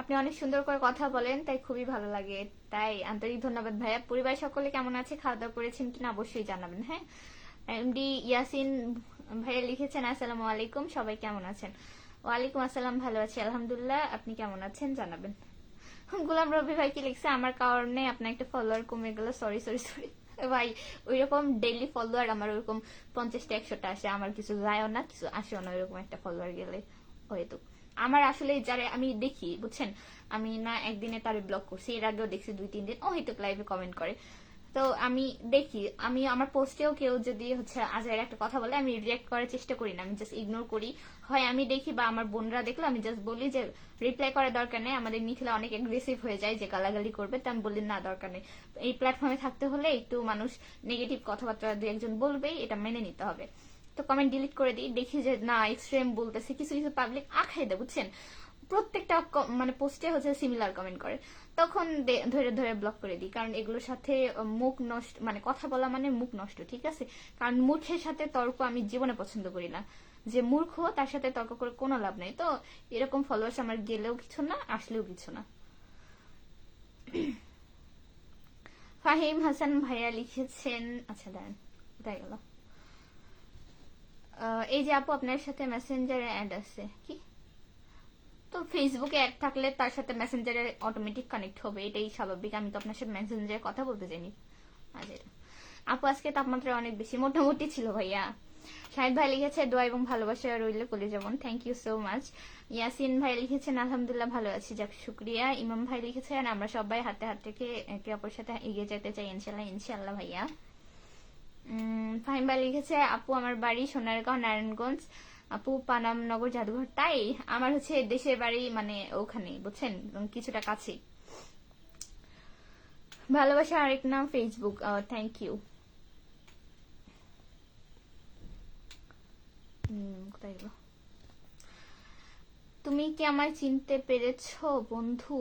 আপনি অনেক সুন্দর করে কথা বলেন, তাই খুবই ভালো লাগে, তাই আন্তরিক ধন্যবাদ ভাইয়া। পরিবার সকলে কেমন আছে, খাওয়া দাওয়া করেছেন কিনা অবশ্যই জানাবেন। হ্যাঁ এমডি ইয়াসিন ভাইয়া লিখেছেন আসসালামু আলাইকুম, সবাই কেমন আছেন? ওয়ালাইকুম আসসালাম, ভালো আছি আলহামদুলিল্লাহ, আপনি কেমন আছেন জানাবেন। গোলাম রবি ভাই কি লিখছে আমার কারণে আপনার একটা ফলোয়ার কমে গেল, সরি সরি সরি। ভাই ওইরকম ডেইলি ফলোয়ার আমার ওইরকম 50টা 100টা আসে, আমার কিছু যায়ও না কিছু আসেও না ওইরকম একটা ফলোয়ার গেলে হয়তো। আমার আসলে যারা আমি দেখি বুঝছেন, আমি না একদিনে তারে ব্লক করছি, এর আগেও দেখছি 2-3 দিন ও হয়তো লাইভে কমেন্ট করে। তো আমি দেখি, আমি আমার পোস্টেও কেউ যদি হচ্ছে আজের একটা কথা বলে আমি রিয়াক্ট করার চেষ্টা করি না, আমি জাস্ট ইগনোর করি। হয় আমি দেখি বা আমার বোনরা দেখলো আমি জাস্ট বলি যে রিপ্লাই করার দরকার নেই, আমাদের মিথিলা অনেক এগ্রেসিভ হয়ে যায় যে গালাগালি করবে, তো আমি বলি না দরকার নেই, এই প্ল্যাটফর্মে থাকতে হলে একটু মানুষ নেগেটিভ কথাবার্তা দু একজন বলবেই, এটা মেনে নিতে হবে। তো কমেন্ট ডিলিট করে দিই, দেখি যে না এক্সট্রিম বলতেছে, কিছু কিছু পাবলিক আখাই দেয় বুঝছেন, প্রত্যেকটা মানে পোস্টে হচ্ছে সিমিলার কমেন্ট করে, তখন ধরে ধরে ব্লক করে দিই। কারণ এগুলোর সাথে মুখ নষ্ট, মানে কথা বলা মানে মুখ নষ্ট, ঠিক আছে? কারণ মূর্খের সাথে তর্ক আমি জীবনে পছন্দ করি না, যে মূর্খ তার সাথে তর্ক করে কোনো লাভ নেই। তো এরকম ফলোয়ার্স আমার গেলেও কিছু না, আসলেও কিছু না। ফাহিম হাসান ভাইয়া লিখেছেন, আচ্ছা দাঁড়ান কোথায় গেল, এই যে আপু আপনার সাথে মেসেঞ্জারে অ্যাড আছে কি? তো ফেসবুকে অ্যাড থাকলে তার সাথে মেসেঞ্জারে অটোমেটিক কানেক্ট হবে, এটাই স্বাভাবিক। আমি তো আপনার সাথে মেসেঞ্জারে কথা বলতে চাইনি। আপু আজকে তাপমাত্রা অনেক বেশি, মোটামুটি ছিল ভাইয়া। শাহিদ ভাই লিখেছে দোয়া এবং ভালোবাসা রইলে কলে যেমন, thank you so much. Yasin ভাই লিখেছেন আলহামদুলিল্লাহ ভালো আছি, যাক শুক্রিয়া। ইমাম ভাই লিখেছেন আমরা সবাই হাতে হাত রেখে একে অপরের সাথে এগিয়ে যেতে চাই ইনশাল্লাহ। ইনশাল্লাহ ভাইয়া। ফাহিম ভাই লিখেছে আপু আমার বাড়ি সোনারগাঁও নারায়ণগঞ্জ, আপু পানামনগর জাদুঘর। তাই আমার হচ্ছে দেশের বাড়ি মানে ওখানে বুঝছেন, কিছুটা কাছে। ভালোবাসা আরেক নাম ফেসবুক, থ্যাংক ইউ। কোথায় গেল? তুমি কি আমায় চিনতে পেরেছো বন্ধু?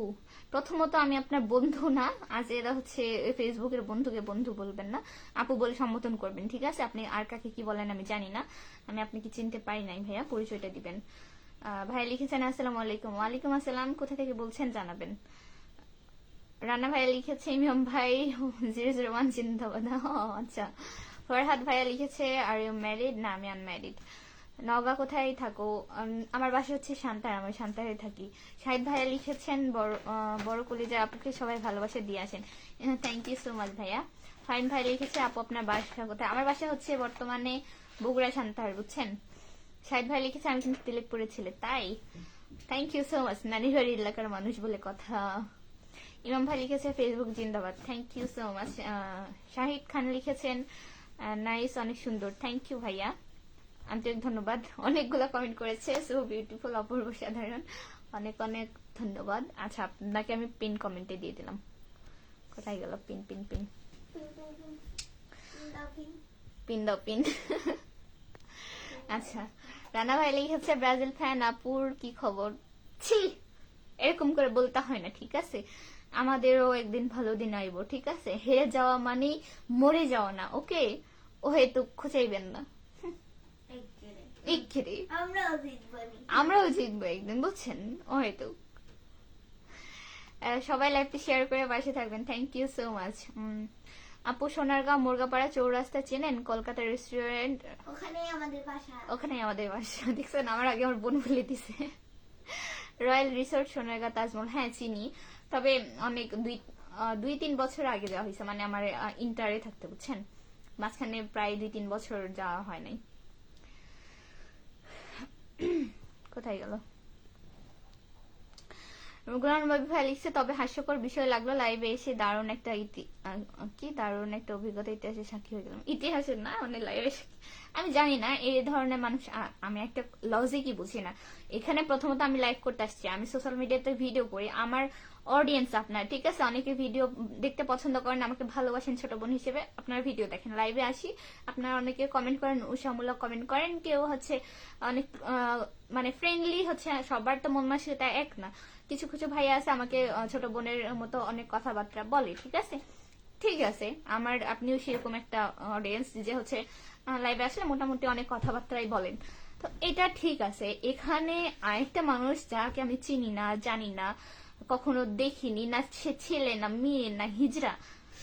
প্রথমত আমি আপনার বন্ধু না, আজ এরা হচ্ছে ফেসবুকের বন্ধুকে বন্ধু বলবেন না, আপু বলে সম্বোধন করবেন, ঠিক আছে? আপনি আর কাকে কি বলেন আমি জানি না, আমি আপনাকে চিনতে পারি নাই ভাইয়া, পরিচয়টা দিবেন। ভাইয়া লিখেছেন আসসালামু আলাইকুম। ওয়ালাইকুম আসসালাম, কোথা থেকে বলছেন জানাবেন। রানা ভাইয়া লিখেছে ইমাম ভাই 001 জিন্দাবাদ। আচ্ছা। ফরহাদ ভাইয়া লিখেছে আর ইউ ম্যারিড? না আমি আনম্যারিড। নওগাঁ কোথায় থাকো? আমার বাসা হচ্ছে সান্তাহার, আমি সান্তাহারে থাকি। শাহিদ ভাইয়া লিখেছেন বড় কলিজা আপুকে সবাই ভালোবাসা দিয়ে আসেন, থ্যাংক ইউ সো মাচ ভাইয়া। ফাইন ভাই লিখেছে আপু আপনার বাসা কোথায়? আমার বাসা হচ্ছে বর্তমানে বগুড়া সান্তাহার বুঝছেন। শাহিদ ভাই লিখেছে আমি কিন্তু তিলেকপুরের ছেলে, তাই থ্যাংক ইউ সো মাচ, নানির বাড়ির এলাকার মানুষ বলে কথা। ইমাম ভাই লিখেছে ফেসবুক জিন্দাবাদ, thank you so much. Shahid Khan লিখেছেন নাইস, অনেক সুন্দর, থ্যাংক ইউ ভাইয়া, আন্তরিক ধন্যবাদ। অনেকগুলো কমেন্ট করেছে, সো বিউটিফুল, অপূর্ব, সাধারণ, অনেক অনেক ধন্যবাদ। আচ্ছা আপনাকে আমি পিন কমেন্টে দিয়ে দিলাম, কোথায় গেল পিন পিন পিন পিন দাও পিন। আচ্ছা রানা ভাই লিখেছে ব্রাজিল ফ্যান আপুর কি খবর? ছি এরকম করে বলতে হয় না, ঠিক আছে? আমাদেরও একদিন ভালো দিন আইব, ঠিক আছে? হেরে যাওয়া মানে মরে যাওয়া না, ওকে? ও হেতু খুঁজাইবেন না, আমরাও জিতবো একদিন বুঝছেন, ও হয়তো। সবাই লাইভটি শেয়ার করে পাশে থাকবেন, থ্যাংক ইউ সো মাচ। আপু সোনারগাঁও মুরগাপাড়া চৌরাস্তা চেনেন? কলকাতা রেস্টুরেন্ট, ওখানেই আমাদের বাসা। দেখছেন আমার আগে আমার বোন বলে দিছে। রয়্যাল রিসোর্ট সোনারগাঁ তাজমহল, হ্যাঁ চিনি, তবে অনেক 2-3 বছর আগে যাওয়া হয়েছে, মানে আমার ইন্টারে থাকতে বুঝছেন, মাঝখানে প্রায় 2-3 বছর যাওয়া হয় নাই। কোথায় গেল? ভাই লিখছে তবে হাস্যকর বিষয় লাগলো লাইভে এসে, দারুণ একটা দারুণ একটা অভিজ্ঞতা, ইতিহাসের সাক্ষী হয়ে গেলাম। ইতিহাসের না মানে লাইভে, আমি জানি না এই ধরনের মানুষ, আমি একটা লজিকই বুঝি না। এখানে প্রথমত আমি লাইভ করতে আসছি, আমি সোশ্যাল মিডিয়াতে ভিডিও করি, আমার অডিয়েন্স আপনার, ঠিক আছে? অনেকে ভিডিও দেখতে পছন্দ করেন, আমাকে ভালোবাসেন ছোট বোন হিসেবে, আপনারা ভিডিও দেখেন, লাইভে আসি, আপনারা অনেকে কমেন্ট করেন, উৎসাহমূলক কমেন্ট করেন, কেউ হচ্ছে অনেক মানে ফ্রেন্ডলি, হচ্ছে সবার তো মন মানসিকতা এক না, কিছু কিছু ভাই আছে আমাকে ছোট বোনের মতো অনেক কথাবার্তা বলে, ঠিক আছে? ঠিক আছে, আমার আপনিও সেরকম একটা অডিয়েন্স যে হচ্ছে লাইভে আসলে মোটামুটি অনেক কথাবার্তাই বলেন, তো এটা ঠিক আছে। এখানে আরেকটা মানুষ যাকে আমি চিনি না, জানি না, কখনো দেখিনি, না সে ছেলে না মেয়ে না হিজড়া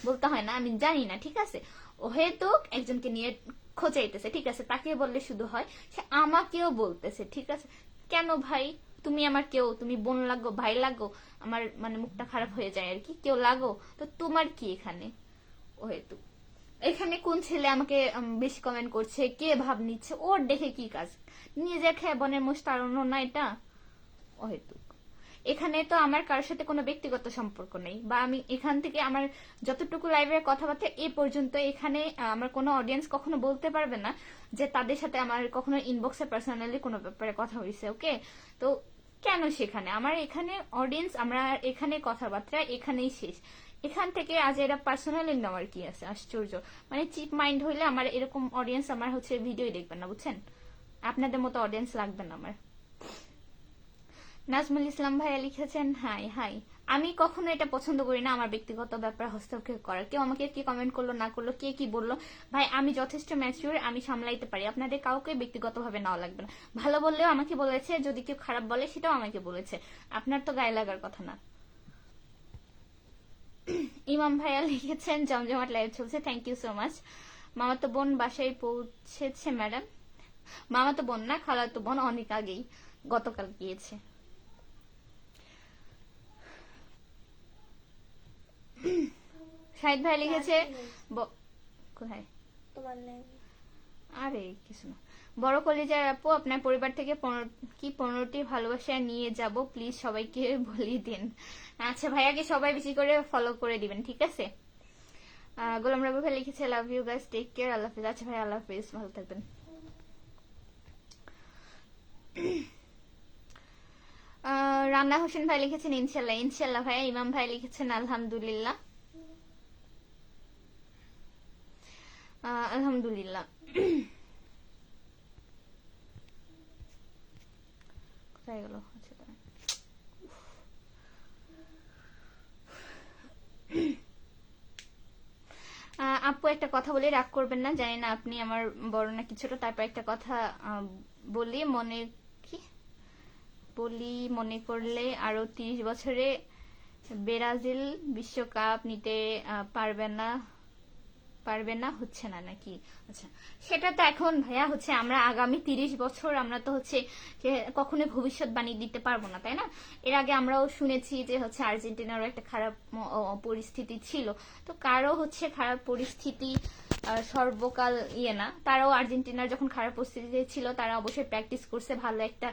বলতে হয় না, আমি জানি না, ঠিক আছে? ও হয়তো একজনকে নিয়ে খোঁচাইতেছে, ঠিক আছে? তাকে বললে শুধু হয়, সে আমাকেও বলতেছে, ঠিক আছে? কেন ভাই তুমি আমার কেউ, তুমি বোন লাগো ভাই লাগো, আমার মানে মুখটা খারাপ হয়ে যায় আর কি, কেউ লাগো, তো তোমার কি এখানে? ও হেতু এখানে কোন ছেলে আমাকে বেশি কমেন্ট করছে, কে ভাব নিচ্ছে, ওর দেখে কি কাজ? নিজে খেয়ে বনের মোষ তাড়ানো না এটা অহেতুক। এখানে তো আমার কারোর সাথে কোনো ব্যক্তিগত সম্পর্ক নেই, বা আমি এখান থেকে আমার যতটুকু লাইভের কথাবার্তা এ পর্যন্ত, এখানে আমার কোনো অডিয়েন্স কখনো বলতে পারবে না যে তাদের সাথে আমার কখনো ইনবক্সে পার্সোনালি কোনো ব্যাপারে কথা হয়েছে। ওকে, তো কেন সেখানে আমার এখানে অডিয়েন্স, আমরা এখানে কথাবার্তা এখানেই শেষ। এখান থেকে আজ এরা পার্সোনালি নেওয়ার কি আছে? আশ্চর্য। মানে চিপ মাইন্ড হইলে আমার এরকম অডিয়েন্স আমার হচ্ছে ভিডিও দেখবেন না, বুঝছেন? আপনাদের মতো অডিয়েন্স লাগবে না আমার। নাজমুল ইসলাম ভাইয়া লিখেছেন হাই হাই। আমি কখনো এটা পছন্দ করি না আমার ব্যক্তিগত ব্যাপারে হস্তক্ষেপ করার। কেউ আমাকে কি কমেন্ট করলো না করলো, কে কি বললো, ভাই আমি যথেষ্ট ম্যাচিউর, আমি সামলাইতে পারি। আপনাদের কাউকে ব্যক্তিগতভাবে নেওয়া লাগবে না। ভালো বললেও আমাকে বলেছে, যদি কেউ খারাপ বলে সেটাও আমাকে বলেছে। আপনার তো গায়ে লাগার কথা না। ইমাম ভাইয়া লিখেছেন জমজমাট লাইভ চলছে, থ্যাংক ইউ সো মাচ। মামাতো বোন বাসায় পৌঁছেছে ম্যাডাম। মামাতো বোন না, খালাতো বোন অনেক আগেই, গতকাল গিয়েছে। শাহিদ ভাই লিখেছে কোথায় তোমার নেই? আরে কিছু না। বড় কলিজার আপু, আপনার পরিবার থেকে 15টি ভালোবাসা নিয়ে যাব, প্লিজ সবাইকে বলিয়ে দিন। আচ্ছা ভাইয়াকে সবাই বেশি করে ফলো করে দিবেন, ঠিক আছে? গোলাম রাবু ভাই লিখেছে love you guys, take care, আল্লাহ হাফিজ। আচ্ছা ভাই, আল্লাহ হাফিজ, ভালো থাকবেন। রান্না হোসেন ভাই লিখেছেন ইনশাল্লাহ। ইনশাল্লাহ ভাই। ইমাম ভাই লিখেছেন আলহামদুলিল্লাহ। আলহামদুলিল্লাহ। কোথায় গেল? আচ্ছা আপু একটা কথা বলে রাগ করবেন না, জানি না আপনি আমার বড় না কিছুটা, তারপর একটা কথা বলি মনে করলে আরো 30 বছরে ব্রাজিল বিশ্বকাপ নিতে পারবে না হচ্ছে না নাকি? আচ্ছা, সেটা তো এখন ভাইয়া হচ্ছে আমরা আগামী 30 বছর আমরা তো হচ্ছে কখনো ভবিষ্যৎবাণী দিতে পারবো না, তাই না? এর আগে আমরাও শুনেছি যে হচ্ছে আর্জেন্টিনারও একটা খারাপ পরিস্থিতি ছিল। তো কারো হচ্ছে খারাপ পরিস্থিতি সর্বকাল না, তারাও আর্জেন্টিনার যখন খারাপ পরিস্থিতি ছিল তারা অবশ্যই প্র্যাকটিস করছে, ভালো একটা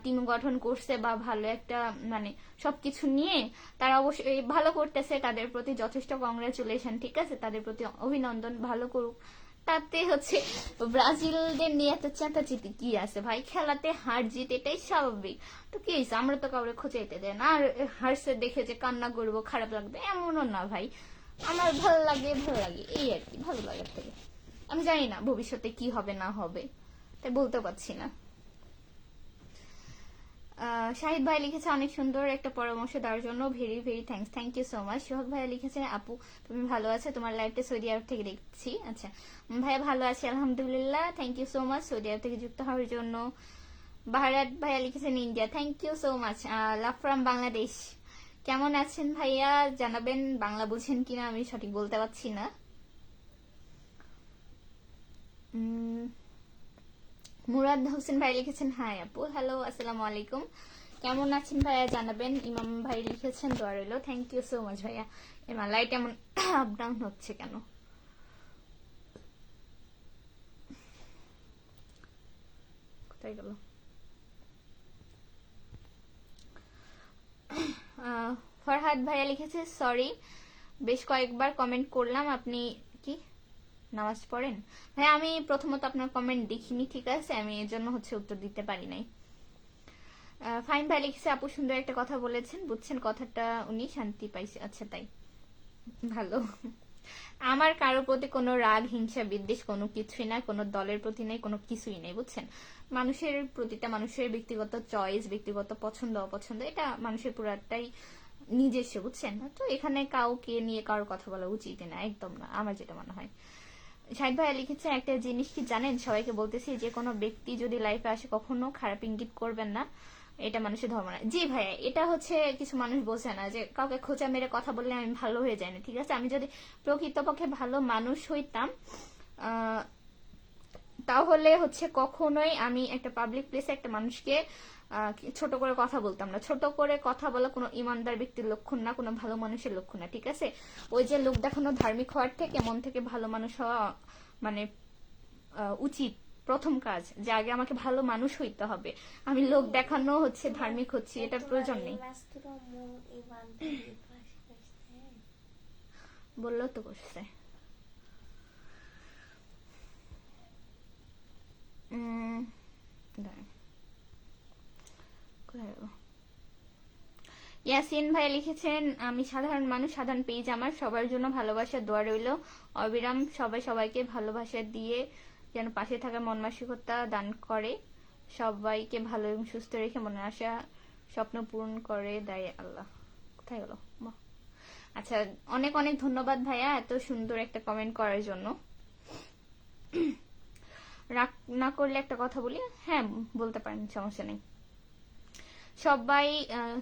টিম গঠন করছে, বা ভালো একটা মানে সবকিছু নিয়ে তারা অবশ্যই ভালো করতেছে। তাদের প্রতি যথেষ্ট কংগ্রাচুলেশন, ঠিক আছে? তাদের প্রতি অভিনন্দন, ভালো করুক। তাতে হচ্ছে ব্রাজিলদের নিয়ে এত চেঁচাচেঁতি কি আছে ভাই? খেলাতে হার জিত এটাই স্বাভাবিক। তো কি হয়েছে? আমরা তো কাউরে খোঁচাইতে দেয় না। আর হারসে দেখে যে কান্না করবো, খারাপ লাগবে এমনও না ভাই। আমার ভালো লাগে এই আর কি, ভালো লাগার থেকে। আমি জানি না ভবিষ্যতে কি হবে না হবে, তাই বলতে পারছি না। শাহিদ ভাই লিখেছে অনেক সুন্দর একটা পরামর্শ দেওয়ার জন্য, very very thanks, thank you so much. Sohag ভাইয়া লিখেছে আপু তুমি ভালো আছো, তোমার লাইভটা সৌদি আরব থেকে দেখছি। আচ্ছা ভাইয়া ভালো আছি আলহামদুলিল্লাহ, থ্যাংক ইউ সো মাচ সৌদি আরব থেকে যুক্ত হওয়ার জন্য। বাহারাত ভাইয়া লিখেছেন India, thank you so much. Love from Bangladesh. কেমন আছেন ভাইয়া জানাবেন, বাংলা বুঝেন কিনা আমি সঠিক বলতে পারছি না। মুরাদ হোসেন ভাই লিখেছেন হাই আপু, হ্যালো আসসালামু আলাইকুম, কেমন আছেন ভাইয়া জানাবেন। ইমাম ভাই লিখেছেন দোয়া রইল, থ্যাংক ইউ সো মাচ ভাইয়া। এমা লাইট এমন আপ ডাউন হচ্ছে কেন? কোথায় গেল? ফরহাদ ভাইয়া লিখেছে সরি, বেশ কয়েকবার কমেন্ট করলাম, আপনি কি নামাজ পড়েন? ভাই আমি প্রথমত আপনার কমেন্ট দেখিনি, ঠিক আছে? আমি এর জন্য হচ্ছে উত্তর দিতে পারি নাই। ফাইন ভাই লিখেছে আপু সুন্দর একটা কথা বলেছেন, বুঝছেন কথাটা উনি শান্তি পাইছে। আচ্ছা তাই, ভালো। আমার কারোর প্রতি কোনো রাগ হিংসা বিদ্বেষ কোনো কিছুই নাই, কোনো দলের প্রতি নাই, কোনো কিছুই নেই, বুঝছেন? মানুষের প্রতিটা মানুষের ব্যক্তিগত চয়েস, ব্যক্তিগত পছন্দ অপছন্দ, এটা মানুষের পুরাটাই নিজস্ব, বুঝছেন? তো এখানে কাউকে নিয়ে কারোর কথা বলা উচিত না, একদম না, আমার যেটা মনে হয়। শাহিদ ভাইয়া লিখেছেন একটা জিনিস কি জানেন, সবাইকে বলতেছি যে কোনো ব্যক্তি যদি লাইফে আসে কখনো খারাপ ইঙ্গিত করবেন না, এটা মানুষের ধর্ম না। জি ভাইয়া, এটা হচ্ছে কিছু মানুষ বোঝে না যে কাউকে খোঁচা মেরে কথা বললে আমি ভালো হয়ে যাই না, ঠিক আছে? আমি যদি প্রকৃতপক্ষে ভালো মানুষ হইতাম তাহলে হচ্ছে কখনোই আমি একটা পাবলিক প্লেসে একটা মানুষকে ছোট করে কথা বলতাম না। ছোট করে কথা বলা কোনো ইমানদার ব্যক্তির লক্ষণ না, কোনো ভালো মানুষের লক্ষণ না, ঠিক আছে? ওই যে লোক দেখানো ধার্মিক হওয়ার থেকে মন থেকে ভালো মানুষ হওয়া মানে উচিত। প্রথম কাজ যে আগে আমাকে ভালো মানুষ হইতে হবে, আমি লোক দেখানো হচ্ছে ধার্মিক হচ্ছি, এটা প্রয়োজন নেই। বললো তো করছে। দাঁড়ান, কোথায় গেল? ইয়াসিন ভাই লিখেছেন, আমি সাধারণ মানুষ, সাধারণ পেজ আমার, সবার জন্য ভালোবাসা দোয়া রইল অবিরাম, সবাই সবাইকে ভালোবাসা দিয়ে যেন পাশে থাকার মন মানসিকতা দান করে, সবাইকে ভালো এবং সুস্থ রেখে মনের আশা স্বপ্ন পূরণ করে দেয় আল্লাহ। কোথায় গেল? আচ্ছা, অনেক অনেক ধন্যবাদ ভাইয়া এত সুন্দর একটা কমেন্ট করার জন্য। রাগ না করলে একটা কথা বলি? হ্যাঁ বলতে পারেন, সমস্যা নেই। সবাই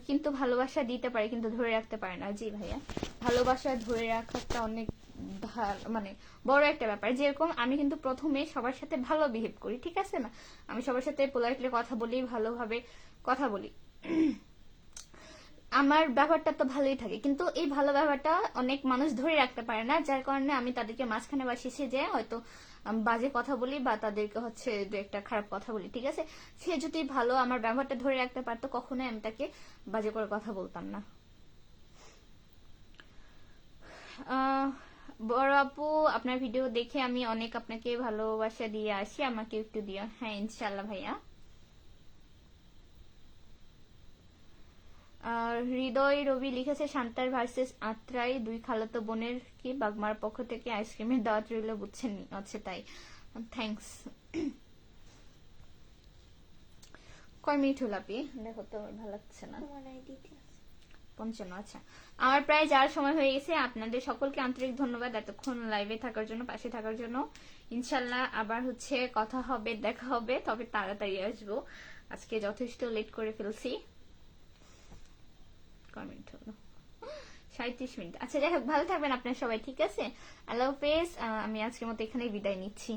কিন্তু ভালোবাসা দিতে পারে কিন্তু ধরে রাখতে পারে না। জি ভাইয়া, ভালোবাসা ধরে রাখাটা অনেক মানে বড় একটা ব্যাপার। যেরকম আমি কিন্তু প্রথমে সবার সাথে ভালো বিহেভ করি, ঠিক আছে না? আমি সবার সাথে পোলাইটলি কথা বলি, ভালোভাবে কথা বলি, আমার ব্যবহারটা তো ভালোই থাকে, কিন্তু এই ভালো ব্যবহারটা অনেক মানুষ ধরে রাখতে পারে না, যার কারণে আমি তাদেরকে মাঝখানে বা শেষে যে হয়তো বাজে কথা বলি বা তাদেরকে হচ্ছে দু একটা খারাপ কথা বলি, ঠিক আছে? সে যদি ভালো আমার ব্যবহারটা ধরে রাখতে পারতো, কখনোই আমি তাকে বাজে করে কথা বলতাম না। বড় আপু, আপনার ভিডিও দেখে আমি অনেক আপনাকে ভালোবাসা দিয়ে আসি, আমাকে একটু দিও। হ্যাঁ ইনশাল্লাহ ভাইয়া। হৃদয় রবি লিখেছে, শান্তার ভার্সেস আত্রাই, দুই খালাতো বোনের কি বাগমার পক্ষ থেকে আইসক্রিমের দাওয়াত রইল, বুঝছেন? আচ্ছা তাই, থ্যাঙ্কস। কয় মিনিট হলো আপনি? দেখো তো, ভালো লাগছে না। 55। আচ্ছা, আমার প্রায় যাওয়ার সময় হয়ে গেছে। আপনাদের সকলকে আন্তরিক ধন্যবাদ এতক্ষণ লাইভে থাকার জন্য, পাশে থাকার জন্য। ইনশাল্লাহ আবার হচ্ছে কথা হবে, দেখা হবে, তবে তাড়াতাড়ি আসবো। আজকে যথেষ্ট লেট করে ফেলছি। কয় মিনিট হলো? 37 মিনিট। আচ্ছা যাই হোক, ভালো থাকবেন আপনার সবাই, ঠিক আছে? আল্লাহ হাফেজ। আমি আজকের মতো এখানেই বিদায় নিচ্ছি।